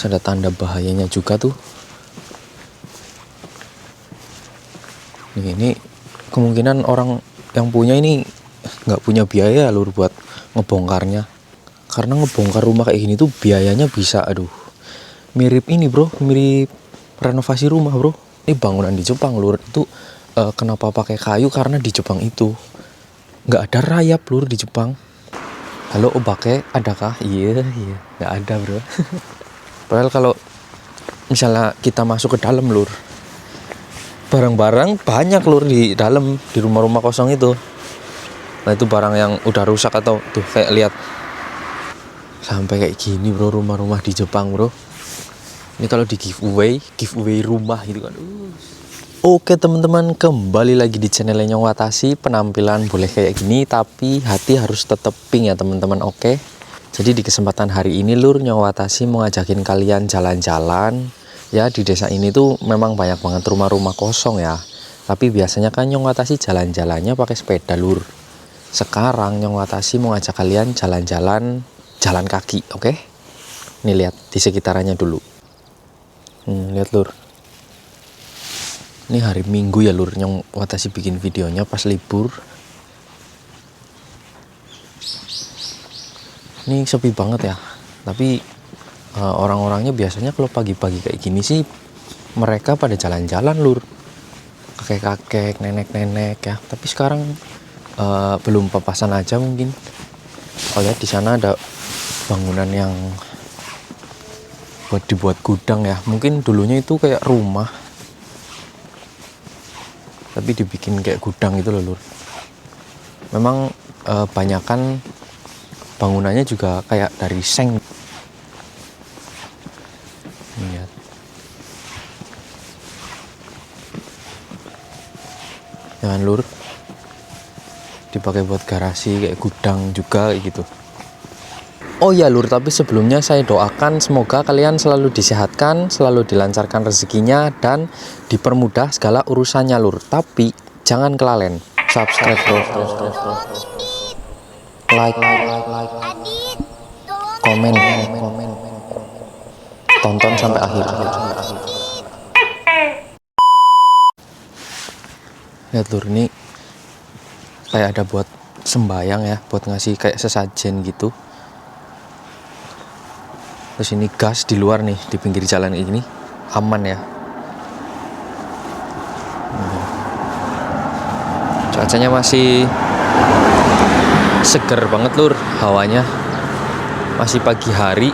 Ada tanda bahayanya juga tuh. Ini kemungkinan orang yang punya ini nggak punya biaya lur buat ngebongkarnya. Karena ngebongkar rumah kayak gini tuh biayanya bisa, mirip ini bro, mirip renovasi rumah bro. Ini bangunan di Jepang lur, itu kenapa pakai kayu karena di Jepang itu nggak ada rayap lur di Jepang. Halo obake adakah? Iya nggak ada bro. Padahal kalau misalnya kita masuk ke dalam lur, barang-barang banyak lur di dalam, di rumah-rumah kosong itu. Nah itu barang yang udah rusak atau tuh kayak lihat sampai kayak gini bro rumah-rumah di Jepang bro. Ini kalau di giveaway rumah gitu kan. Oke teman-teman, kembali lagi di channelnya Nyong Watashi. Penampilan boleh kayak gini tapi hati harus tetep pink ya teman-teman. Oke. Jadi di kesempatan hari ini lur, Nyong Watashi mau ngajakin kalian jalan-jalan. Ya di desa ini tuh memang banyak banget rumah-rumah kosong ya. Tapi biasanya kan Nyong Watashi jalan-jalannya pakai sepeda lur. Sekarang Nyong Watashi mau ngajak kalian jalan-jalan jalan kaki, oke? Nih lihat di sekitarannya dulu. Lihat lur. Ini hari Minggu ya lur, Nyong Watashi bikin videonya pas libur. Ini sepi banget ya. Tapi orang-orangnya biasanya kalau pagi-pagi kayak gini sih mereka pada jalan-jalan lur. Kakek-kakek, nenek-nenek ya. Tapi sekarang belum papasan aja mungkin. Oh ya, di sana ada bangunan yang dibuat gudang ya. Mungkin dulunya itu kayak rumah, tapi dibikin kayak gudang itu loh lur. Memang banyakan bangunannya juga kayak dari seng. Lihat. Jangan lur. Dipakai buat garasi kayak gudang juga kayak gitu. Oh ya lur, tapi sebelumnya saya doakan semoga kalian selalu disehatkan, selalu dilancarkan rezekinya dan dipermudah segala urusannya lur. Tapi jangan kelalen. Subscribe bro. Like. Komen. Tonton sampai akhir. Lihat lur, ini kayak ada buat sembayang ya, buat ngasih kayak sesajen gitu. Terus ini gas di luar nih, di pinggir jalan ini aman ya. Cuacanya masih seger banget lur, hawanya masih pagi hari.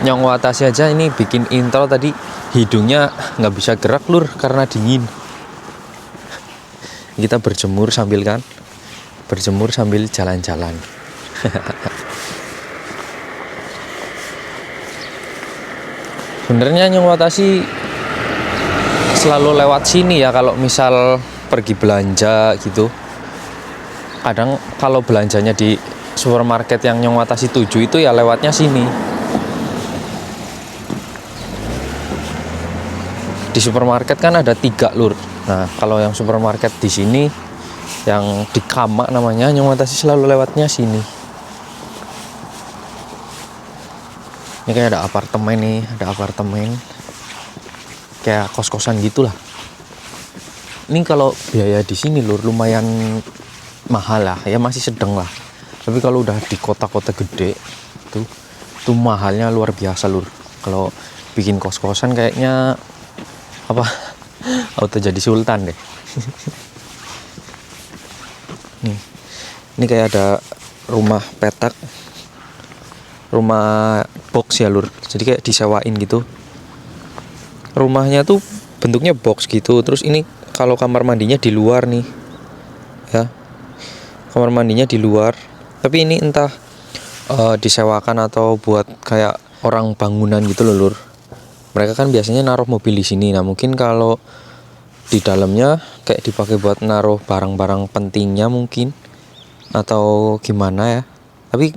Nyong Watashi aja ini bikin intro tadi hidungnya nggak bisa gerak lur karena dingin. Kita berjemur sambil jalan-jalan. Sebenarnya Nyong Watashi selalu lewat sini ya kalau misal pergi belanja gitu. Kadang kalau belanjanya di supermarket yang Nyong Watashi tuju itu ya lewatnya sini. Di supermarket kan ada 3 lur. Nah kalau yang supermarket di sini yang di Kama namanya, Nyong Watashi selalu lewatnya sini. Ini kayak ada apartemen kayak kos-kosan gitulah. Ini kalau biaya di sini lur lumayan mahal lah, ya masih sedang lah. Tapi kalau udah di kota-kota gede tuh mahalnya luar biasa lur. Kalau bikin kos-kosan kayaknya auto jadi sultan deh. Ini kayak ada rumah petak, rumah box ya lur, jadi kayak disewain gitu. Rumahnya tuh bentuknya box gitu. Terus ini kalau kamar mandinya di luar nih ya, kamar mandinya di luar. Tapi ini entah disewakan atau buat kayak orang bangunan gitu loh lur. Mereka kan biasanya naruh mobil di sini. Nah mungkin kalau di dalamnya kayak dipakai buat naruh barang-barang pentingnya mungkin, atau gimana ya. Tapi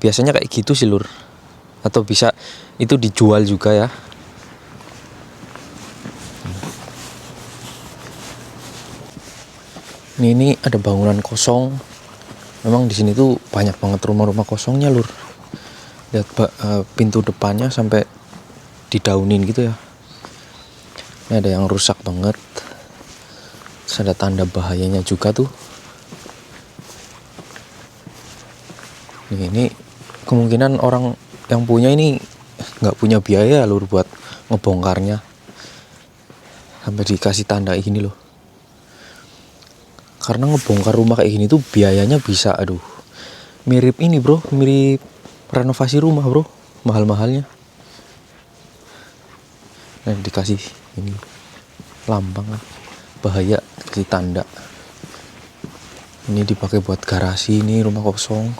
biasanya kayak gitu sih lur. Atau bisa itu dijual juga ya. Ini ada bangunan kosong. Memang di sini tuh banyak banget rumah-rumah kosongnya lur. Lihat pintu depannya sampai didaunin gitu ya. Ini ada yang rusak banget. Terus ada tanda bahayanya juga tuh. Ini kemungkinan orang yang punya ini nggak punya biaya lur buat ngebongkarnya. Sampai dikasih tanda kayak gini loh. Karena ngebongkar rumah kayak gini tuh biayanya bisa, aduh, mirip ini bro, mirip renovasi rumah bro, mahal-mahalnya. Nah, dikasih ini lambang bahaya, dikasih tanda. Ini dipakai buat garasi, ini rumah kosong.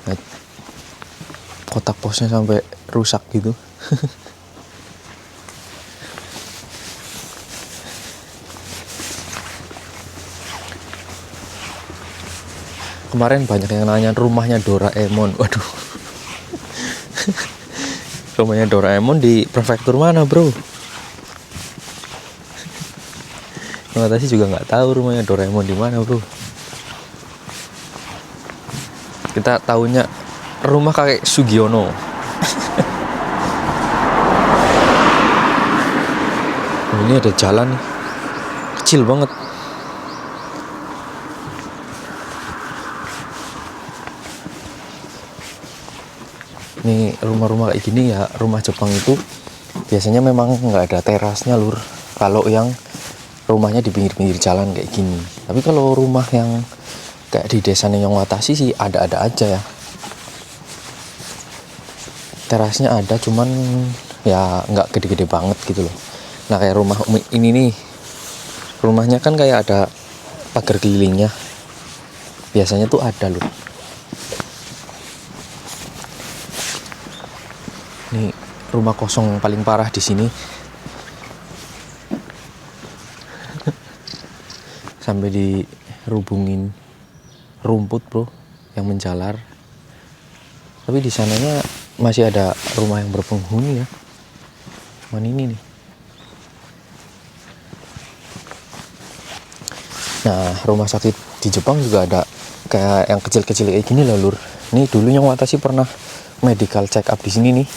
Nah, kotak posnya sampai rusak gitu. Kemarin banyak yang nanya rumahnya Doraemon. Waduh. Rumahnya Doraemon di prefektur mana bro? Ngatasi juga nggak tahu rumahnya Doraemon di mana bro. Kita tahunya rumah kakek Sugiono. Ini ada jalan nih, kecil banget. Nih rumah-rumah kayak gini ya, rumah Jepang itu biasanya memang nggak ada terasnya lur. Kalau yang rumahnya di pinggir-pinggir jalan kayak gini. Tapi kalau rumah yang kayak di desa Nenyong-Watashi sih ada-ada aja ya. Terasnya ada, cuman ya nggak gede-gede banget gitu loh. Nah kayak rumah ini nih, rumahnya kan kayak ada pagar kelilingnya. Biasanya tuh ada loh. Ini rumah kosong paling parah di sini. Sampai dirubungin rumput bro yang menjalar. Tapi di sananya masih ada rumah yang berpenghuni ya. Cuman ini nih. Nah rumah sakit di Jepang juga ada kayak yang kecil-kecil kayak gini lah lur. Ini dulu yang Watashi pernah medical check up di sini nih.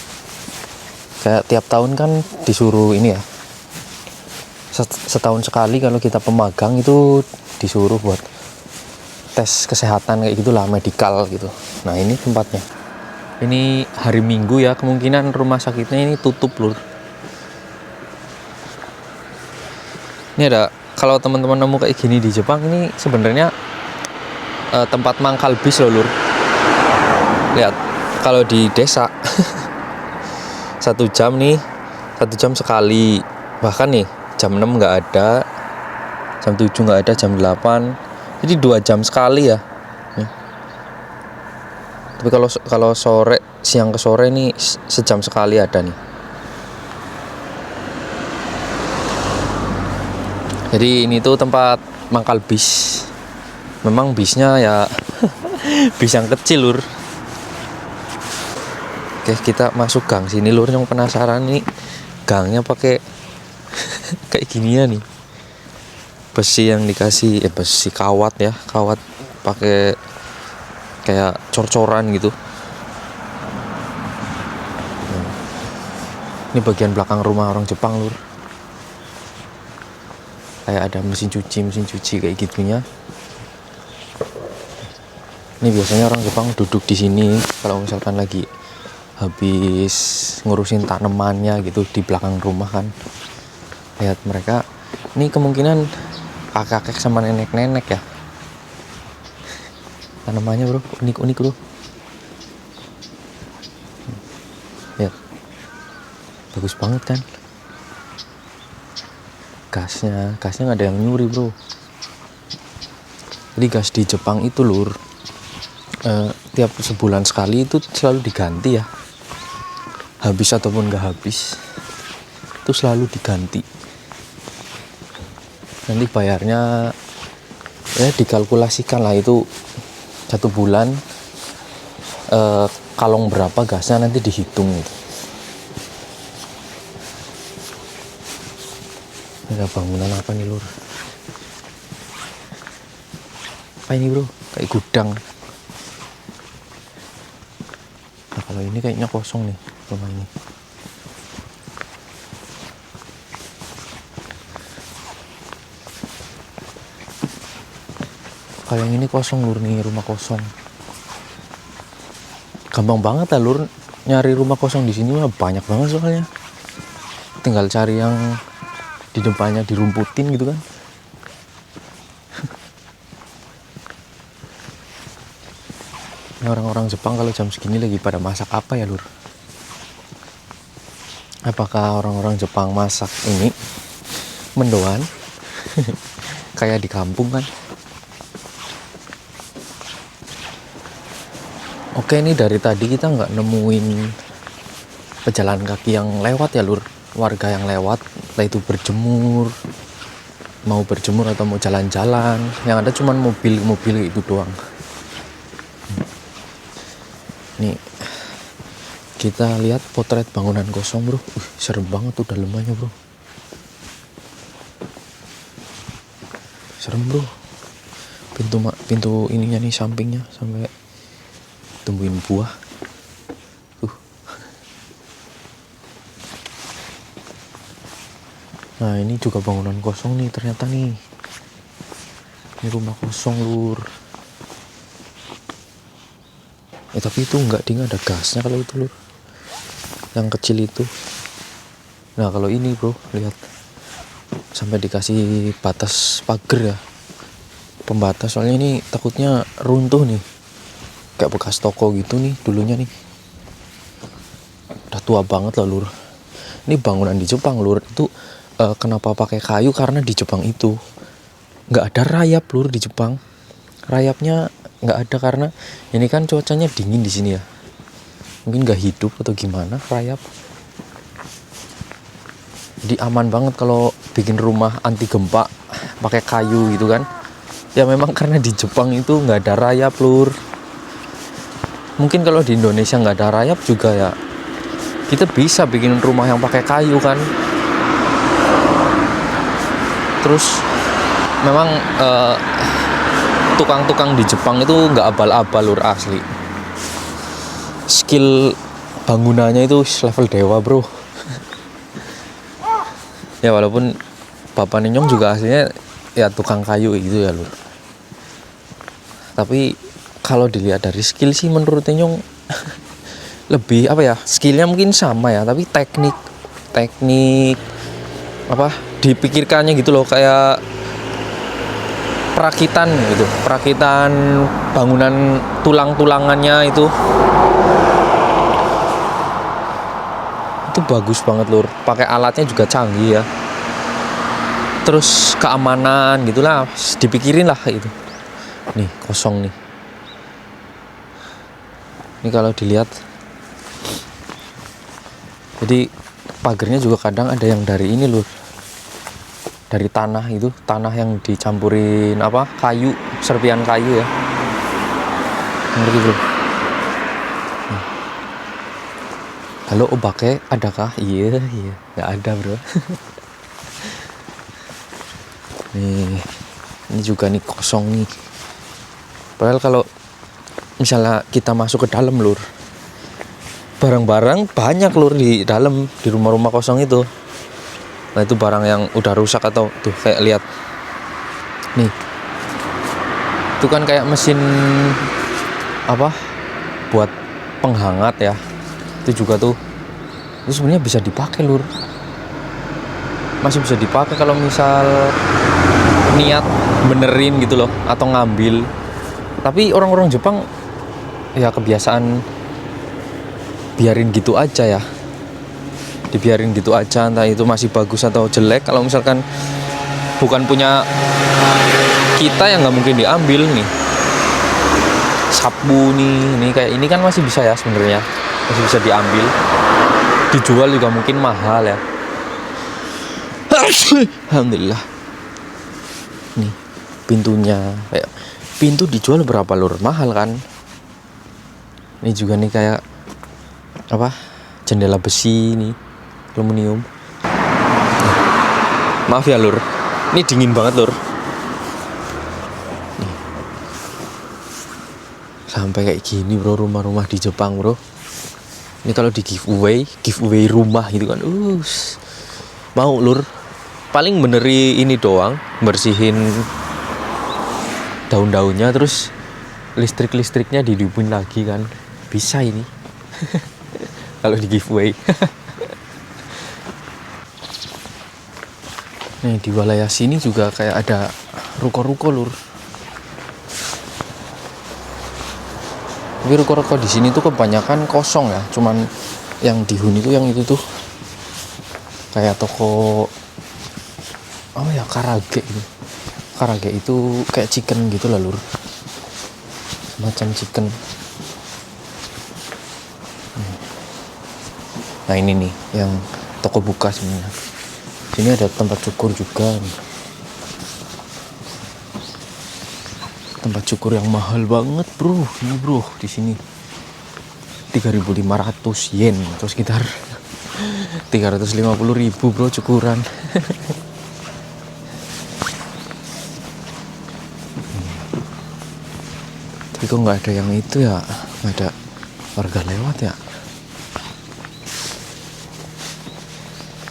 Kayak tiap tahun kan disuruh ini ya, setahun sekali kalau kita pemagang itu disuruh buat tes kesehatan kayak gitulah, medikal gitu. Nah ini tempatnya. Ini hari Minggu ya, kemungkinan rumah sakitnya ini tutup lur. Ini ada, kalau teman-teman nemu kayak gini di Jepang ini sebenarnya tempat mangkal bis loh lur. Lihat, kalau di desa 1 jam nih, 1 jam sekali. Bahkan nih jam 6 nggak ada, jam 7 nggak ada, jam 8. Jadi 2 jam sekali ya. Tapi kalau sore, siang ke sore nih sejam sekali ada nih. Jadi ini tuh tempat mangkal bis. Memang bisnya ya bis yang kecil lur. Oke, kita masuk gang sini lur, yang penasaran nih gangnya pakai kayak ginian nih. Besi yang dikasih besi kawat ya, kawat pakai kayak cor-coran gitu. Ini bagian belakang rumah orang Jepang lur. Kayak ada mesin cuci kayak gitunya. Ini biasanya orang Jepang duduk di sini kalau misalkan lagi habis ngurusin tanamannya gitu di belakang rumah kan. Lihat mereka, ini kemungkinan kakek-kakek sama nenek-nenek ya. Tanamannya bro, unik-unik bro. Lihat, bagus banget kan. Gasnya nggak ada yang nyuri bro. Jadi gas di Jepang itu lur, tiap sebulan sekali itu selalu diganti ya. Habis ataupun nggak habis itu selalu diganti. Nanti bayarnya ya dikalkulasikan lah, itu 1 bulan kalong berapa gasnya nanti dihitung gitu. Ada bangunan apa nih lur? Apa ini bro? Kayak gudang. Nah kalau ini kayaknya kosong nih rumah ini. Kayak yang ini kosong lur nih, rumah kosong. Gampang banget lah lur nyari rumah kosong di sini mah, banyak banget soalnya. Tinggal cari yang di depannya dirumputin gitu kan. Ini orang-orang Jepang kalau jam segini lagi pada masak apa ya lur? Apakah orang-orang Jepang masak ini mendoan? Kayak di kampung kan. Oke, ini dari tadi kita nggak nemuin pejalan kaki yang lewat ya lur. Warga yang lewat, entah itu berjemur, mau berjemur atau mau jalan-jalan. Yang ada cuman mobil-mobil itu doang. Nih, kita lihat potret bangunan kosong bro. Serem banget tuh dalemannya bro. Serem bro. Pintu ininya nih, sampingnya sampai tumbuhin buah. Nah ini juga bangunan kosong nih ternyata nih. Ini rumah kosong lur. Tapi itu enggak, dia ada gasnya kalau itu lur. Yang kecil itu. Nah kalau ini bro, lihat. Sampai dikasih batas pagar ya. Pembatas, soalnya ini takutnya runtuh nih. Kayak bekas toko gitu nih dulunya nih. Udah tua banget lah lur. Ini bangunan di Jepang lur. Itu kenapa pakai kayu, karena di Jepang itu nggak ada rayap lur. Di Jepang rayapnya nggak ada karena ini kan cuacanya dingin di sini ya, mungkin nggak hidup atau gimana rayap. Jadi aman banget kalau bikin rumah anti gempa pakai kayu gitu kan ya. Memang karena di Jepang itu nggak ada rayap lur. Mungkin kalau di Indonesia nggak ada rayap juga ya, kita bisa bikin rumah yang pakai kayu kan. Terus memang tukang-tukang di Jepang itu nggak abal-abal lur, asli. Skill bangunannya itu level dewa bro. Ya walaupun Bapak Ninyong juga aslinya ya tukang kayu gitu ya lur. Tapi kalau dilihat dari skill sih menurut Ninyong lebih apa ya, skillnya mungkin sama ya, tapi teknik apa dipikirkannya gitu loh, kayak perakitan gitu, perakitan bangunan tulang-tulangannya itu bagus banget lur. Pakai alatnya juga canggih ya. Terus keamanan gitulah dipikirin lah itu. Nih kosong nih. Ini kalau dilihat, jadi pagernya juga kadang ada yang dari ini lur, dari tanah itu, tanah yang dicampurin apa kayu, serpian kayu ya. Ngerti bro? Halo obake adakah? Iya nggak ada bro. Nih ini juga nih kosong nih. Padahal kalau misalnya kita masuk ke dalam lur, barang-barang banyak lur di dalam, di rumah-rumah kosong itu. Nah itu barang yang udah rusak atau tuh kayak lihat nih, itu kan kayak mesin apa buat penghangat ya. Itu juga tuh, itu sebenarnya bisa dipakai lur, masih bisa dipakai kalau misal niat benerin gitu loh atau ngambil. Tapi orang-orang Jepang ya kebiasaan biarin gitu aja ya, dibiarin gitu aja, entah itu masih bagus atau jelek. Kalau misalkan bukan punya kita yang nggak mungkin diambil nih. Sapu nih kayak ini kan masih bisa ya sebenarnya, masih bisa diambil, dijual juga mungkin mahal ya. Alhamdulillah. Nih pintunya, kayak pintu dijual berapa lur, mahal kan. Ini juga nih kayak apa, jendela besi nih, aluminium. Maaf ya lur, ini dingin banget lur. Nih. Sampai kayak gini bro rumah-rumah di Jepang bro. Ini kalau di giveaway rumah gitu kan, mau lur. Paling beneri ini doang, bersihin daun-daunnya, terus listriknya dihidupin lagi kan, bisa ini. Kalau di giveaway. Nih di wilayah sini juga kayak ada ruko-ruko lur. Tapi ruko-ruko di sini tuh kebanyakan kosong ya, cuman yang dihuni tuh yang itu tuh kayak toko Karage gitu. Karage itu kayak chicken gitu lah lur, macam chicken. Nah ini nih yang toko buka sebenarnya. Sini ada tempat cukur juga nih. Tempat cukur yang mahal banget bro. Ini bro di sini 3.500 yen atau sekitar 350.000 bro cukuran. Tapi kok nggak ada yang itu ya, nggak ada warga lewat ya.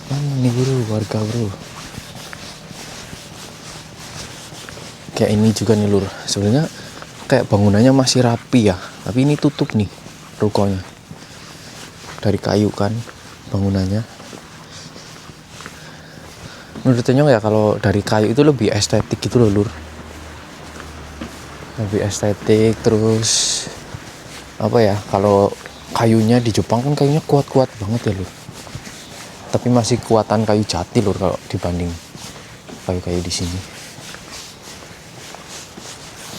Mana nih bro warga bro. Kayak ini juga nih lur, sebenarnya kayak bangunannya masih rapi ya, tapi ini tutup nih rukonya, dari kayu kan bangunannya. Menurutnya ya kalau dari kayu itu lebih estetik gitu loh lur, lebih estetik. Terus apa ya, kalau kayunya di Jepang kan kayunya kuat-kuat banget ya lur, tapi masih kuatan kayu jati lur kalau dibanding kayu-kayu di sini.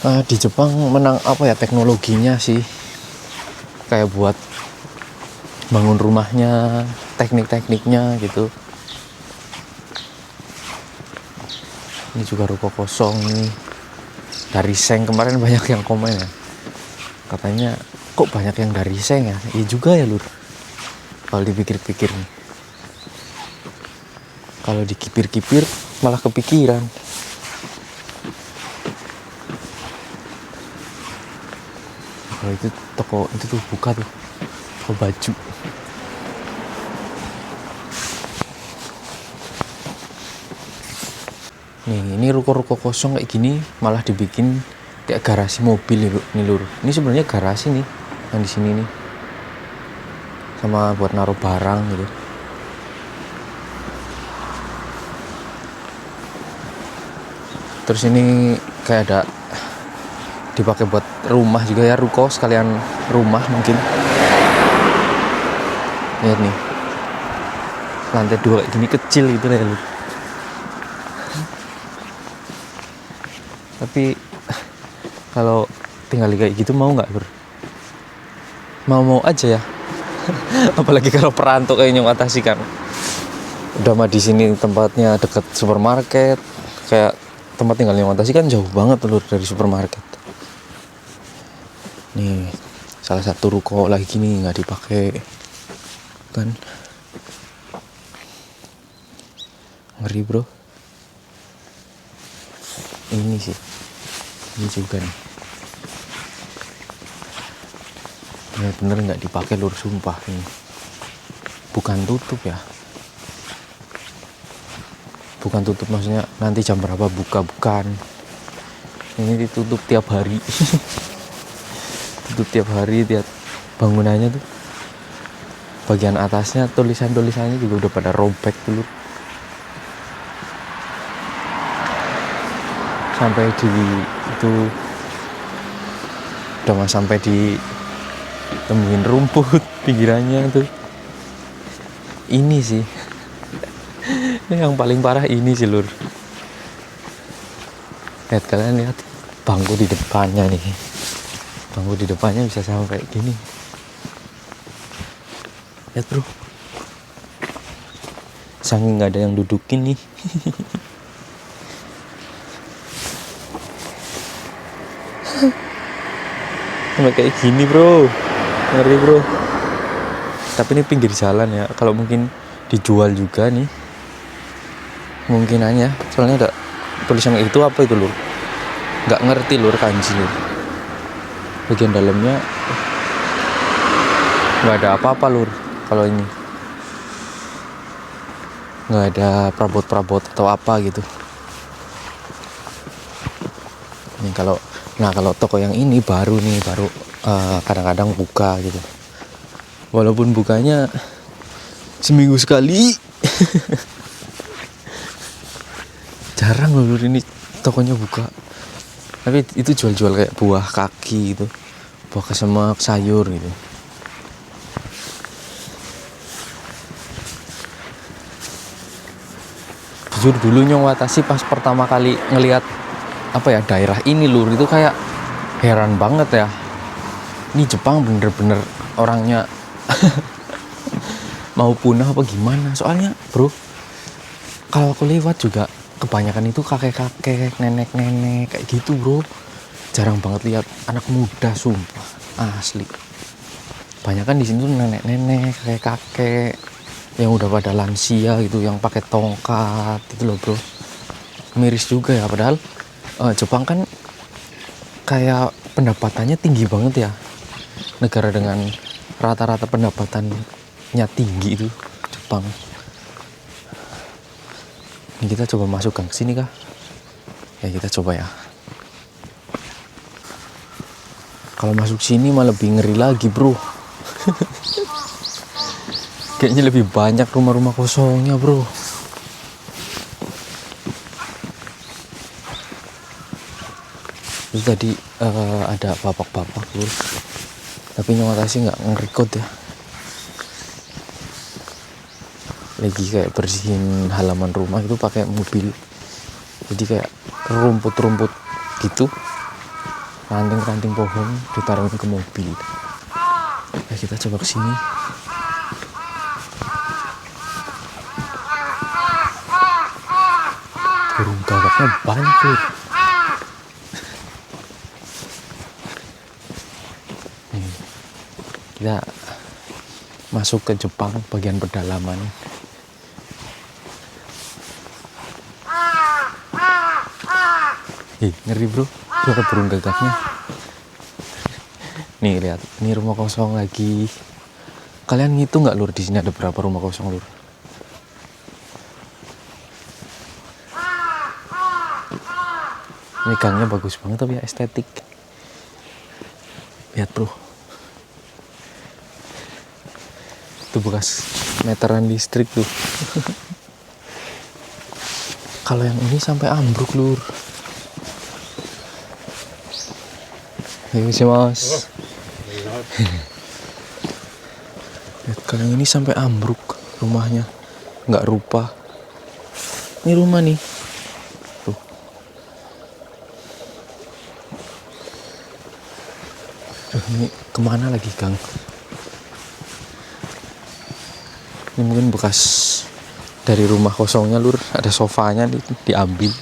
Di Jepang menang apa ya, teknologinya sih, kayak buat bangun rumahnya, teknik-tekniknya gitu. Ini juga ruko kosong nih dari Seng. Kemarin banyak yang komen ya, katanya kok banyak yang dari Seng ya. Iya juga ya lur, kalau dipikir-pikir nih, kalau dikipir-kipir malah kepikiran. Kalau itu toko itu tuh buka tuh, toko baju. Nih ini ruko-ruko kosong kayak gini malah dibikin kayak garasi mobil nih lur. Ini sebenarnya garasi nih yang di sini nih, sama buat naruh barang gitu. Terus ini kayak ada dipakai buat rumah juga ya, ruko sekalian rumah mungkin. Lihat nih, lantai 2 kayak gini kecil gitu ya lu. Tapi kalau tinggal kayak gitu mau nggak bro? Mau aja ya. Apalagi kalau perantau kayak Nyong Atasi kan. Udah mah di sini tempatnya dekat supermarket, kayak tempat tinggal Nyong Atasi kan jauh banget lur dari supermarket. Nih salah satu ruko lagi gini nggak dipakai kan, ngeri bro. Ini sih, ini juga nih bener-bener nggak dipakai lur, sumpah. Ini bukan tutup ya, bukan tutup maksudnya nanti jam berapa buka, bukan. Ini ditutup tiap hari. Tutup tiap hari. Tiap bangunannya tuh bagian atasnya tulisannya juga udah pada robek dulu, sampai di itu udah mah sampai di temuin rumput pinggirannya tuh. Ini sih yang paling parah ini sih lur. Lihat, kalian lihat bangku di depannya nih, bangku di depannya bisa sampai gini. Lihat bro, saking nggak ada yang dudukin nih. Sampai kayak gini bro, ngeri bro. Tapi ini pinggir jalan ya, kalau mungkin dijual juga nih mungkinannya, soalnya ada tulisan itu apa itu lur, nggak ngerti lur, kanji lur. Bagian dalamnya nggak ada apa-apa lur. Kalau ini nggak ada perabot atau apa gitu nih. Kalau toko yang ini baru kadang-kadang buka gitu, walaupun bukanya seminggu sekali. Jarang loh Lur ini tokonya buka, tapi itu jual-jual kayak buah kaki gitu, buah kesemak, sayur gitu. Jujur dulu Nyong Watasi pas pertama kali ngelihat daerah ini Lur, itu kayak heran banget ya, ini Jepang bener-bener orangnya mau punah apa gimana. Soalnya bro, kalau aku lewat juga kebanyakan itu kakek-kakek, nenek-nenek kayak gitu bro. Jarang banget lihat anak muda, sumpah asli. Banyak kan di sini tuh nenek-nenek, kakek-kakek yang udah pada lansia gitu, yang pakai tongkat gitu loh bro. Miris juga ya, padahal Jepang kan kayak pendapatannya tinggi banget ya, negara dengan rata-rata pendapatannya tinggi itu Jepang. Ini kita coba masuk gang sini kah? Ya kita coba ya. Kalau masuk sini malah lebih ngeri lagi bro. Kayaknya lebih banyak rumah-rumah kosongnya bro. Itu tadi ada bapak-bapak bro, tapi Nyong Watasi nggak nge-record ya. Lagi kayak bersihin halaman rumah itu pakai mobil, jadi kayak rumput-rumput gitu, ranting-ranting pohon ditaruhin ke mobil. Ya kita coba kesini. Burung gagaknya banyak tuh. Kita masuk ke Jepang bagian pedalaman. Ngeri bro, itu ada burung gagaknya. Nih lihat, ini rumah kosong lagi. Kalian ngitung nggak Lur, di sini ada berapa rumah kosong Lur? Ini gangnya bagus banget tapi ya estetik. Lihat bro, itu bekas meteran listrik tuh. Kalau yang ini sampai ambruk Lur. Ayo sih mas. Lihat, kalau yang ini sampai ambruk rumahnya, nggak rupa. Ini rumah nih. Tuh. Ini kemana lagi Kang? Ini mungkin bekas dari rumah kosongnya Lur, ada sofanya diambil.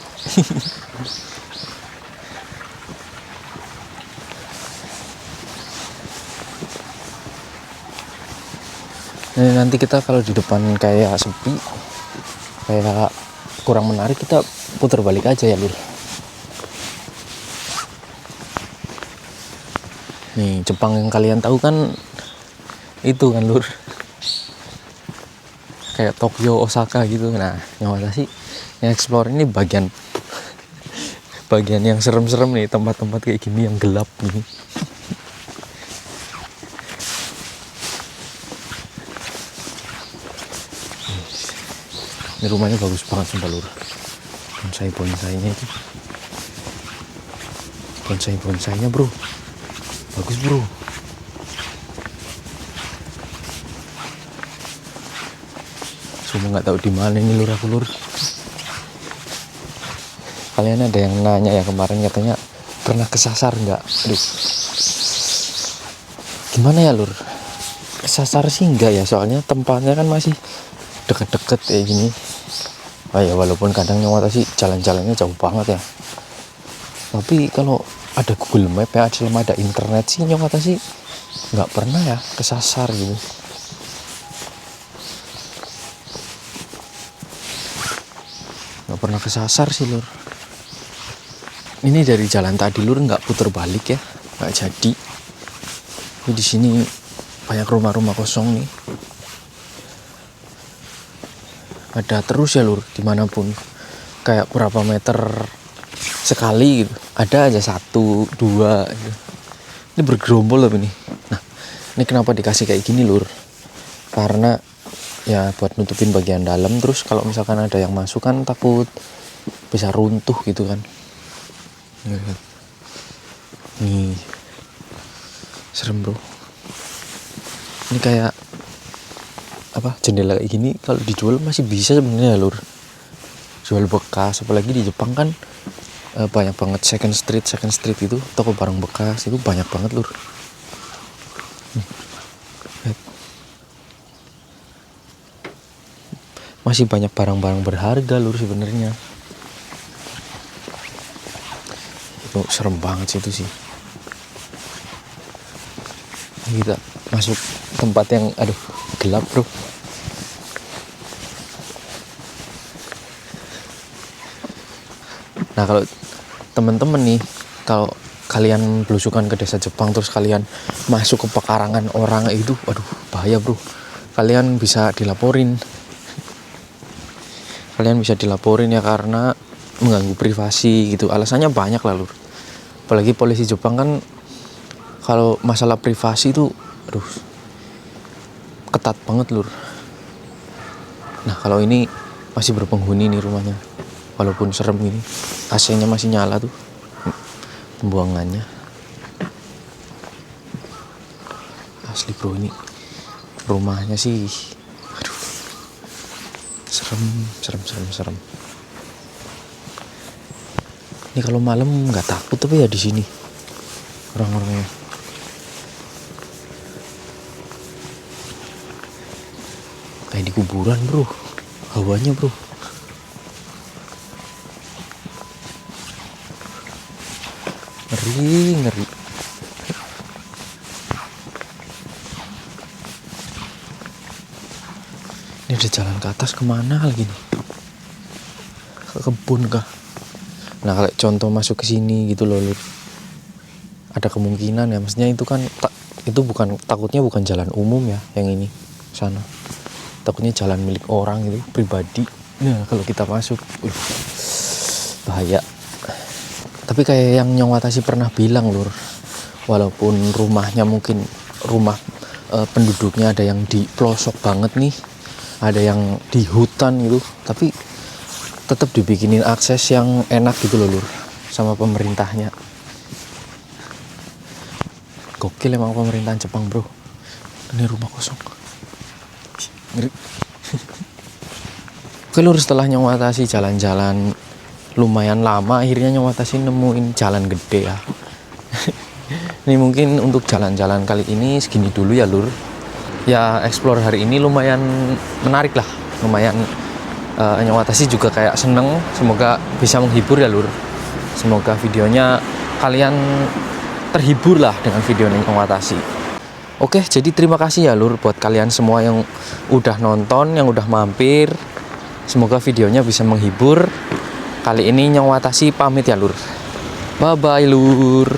Nah, nanti kita kalau di depan kayak sepi, kayak kurang menarik, kita putar balik aja ya Lur. Nih Jepang yang kalian tahu kan itu kan Lur, kayak Tokyo, Osaka gitu. Nah Nyong Watasi yang explore ini bagian yang serem-serem nih, tempat-tempat kayak gini yang gelap nih. Ini rumahnya bagus banget sumpah Lur. Bonsai-bonsainya itu, bonsai-bonsainya bro, bagus bro. Cuma nggak tahu di mana ini Lur, aku Lur. Kalian ada yang nanya ya kemarin, katanya pernah kesasar nggak? Aduh, gimana ya Lur? Kesasar sih enggak ya, soalnya tempatnya kan masih deket-deket kayak gini. Oh ya, walaupun kadang Nyong Watasi jalan-jalannya jauh banget ya, tapi kalau ada Google Map ya, selama ada internet sih Nyong Watasi nggak pernah ya kesasar gitu. Nggak pernah kesasar sih Lur. Ini dari jalan tadi Lur nggak puter balik ya, nggak jadi. Ini di sini banyak rumah-rumah kosong nih. Ada terus ya Lur, dimanapun. Kayak berapa meter sekali gitu ada aja 1, 2 gitu. Ini bergerombol tapi nih. Nah ini kenapa dikasih kayak gini lur, karena ya buat nutupin bagian dalam. Terus kalau misalkan ada yang masuk kan takut bisa runtuh gitu kan. Nih serem bro. Ini kayak apa, jendela kayak gini kalau dijual masih bisa sebenarnya lur, jual bekas. Apalagi di Jepang kan banyak banget second street itu, toko barang bekas itu banyak banget lur. Masih banyak barang-barang berharga lur sebenarnya. Itu serem banget sih itu sih. Kita masuk tempat yang aduh gelap bro. Nah kalau temen-temen nih, kalau kalian belusukan ke desa Jepang terus kalian masuk ke pekarangan orang itu, waduh bahaya bro. Kalian bisa dilaporin. Ya karena mengganggu privasi gitu. Alasannya banyak lah lur. Apalagi polisi Jepang kan kalau masalah privasi itu aduh ketat banget lur. Nah kalau ini masih berpenghuni nih rumahnya, walaupun serem ini, AC-nya masih nyala tuh pembuangannya. Asli bro, ini rumahnya sih aduh serem. Ini kalau malam nggak takut tapi ya di sini orang-orangnya. Kayak di kuburan bro, hawanya bro. Ngeri. Ini ada jalan ke atas kemana lagi nih? Ke kebun kah? Nah kalau contoh masuk ke sini gitu loh lur, ada kemungkinan ya, maksudnya itu kan itu takutnya bukan jalan umum ya yang ini sana, takutnya jalan milik orang itu pribadi. Nah kalau kita masuk bahaya. Tapi kayak yang Nyong Watashi pernah bilang lur, walaupun rumahnya mungkin rumah penduduknya ada yang di pelosok banget nih, ada yang di hutan gitu, tapi tetap dibikinin akses yang enak gitu loh lur sama pemerintahnya. Gokil emang pemerintahan Jepang bro. Ini rumah kosong, ngeri. Oke lur, setelah Nyong Watashi jalan-jalan lumayan lama, akhirnya Nyong Watashi nemuin jalan gede ya. Ini mungkin untuk jalan-jalan kali ini segini dulu ya lur. Ya explore hari ini lumayan menarik lah, lumayan Nyong Watashi juga kayak seneng. Semoga bisa menghibur ya lur. Semoga videonya kalian terhibur lah dengan video Nyong Watashi. Oke, jadi terima kasih ya lur buat kalian semua yang udah nonton, yang udah mampir. Semoga videonya bisa menghibur. Kali ini Nyong Watashi pamit ya lur. Bye bye lur.